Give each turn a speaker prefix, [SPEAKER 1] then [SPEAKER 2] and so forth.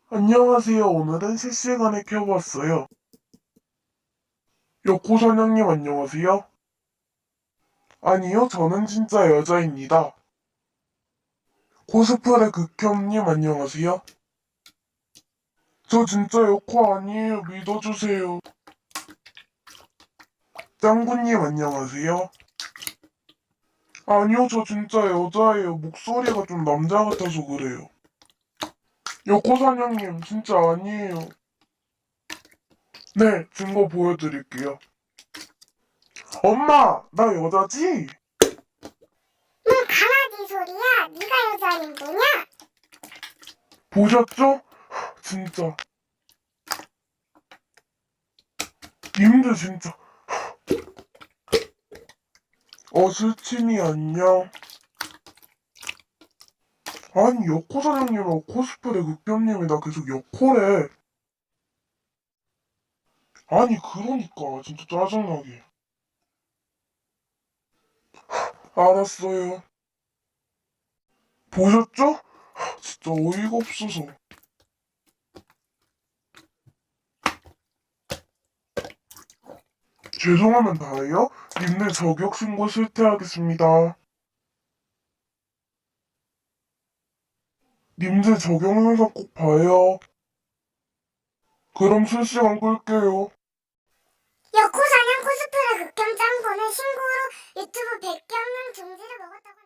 [SPEAKER 1] 안녕하세요. 오늘은 실시간에 켜봤어요. 여코 사장님 안녕하세요? 아니요, 저는 진짜 여자입니다. 코스프레 극혐님 안녕하세요? 저 진짜 여코 아니에요. 믿어주세요. 짱구님 안녕하세요? 아니요, 저 진짜 여자예요. 목소리가 좀 남자 같아서 그래요. 여코 사장님 진짜 아니에요. 네, 증거 보여드릴게요. 엄마, 나 여자지?
[SPEAKER 2] 강아지 소리야? 네가 여자 인부냐?
[SPEAKER 1] 보셨죠? 진짜. 님들 진짜. 술친이 안녕. 아니, 여코 사장님하고 코스프레 극혐님이 나 계속 여코래. 아니, 그러니까. 진짜 짜증나게. 알았어요. 보셨죠? 진짜 어이가 없어서. 죄송하면 다예요? 님들 저격 신고 실태하겠습니다. 님들 적용 영상 꼭 봐요. 그럼 실시간 끌게요.
[SPEAKER 2] 여코 사냥 코스프레 극혐 짱구는 신고로 유튜브 100개 없는 중지를 먹었다고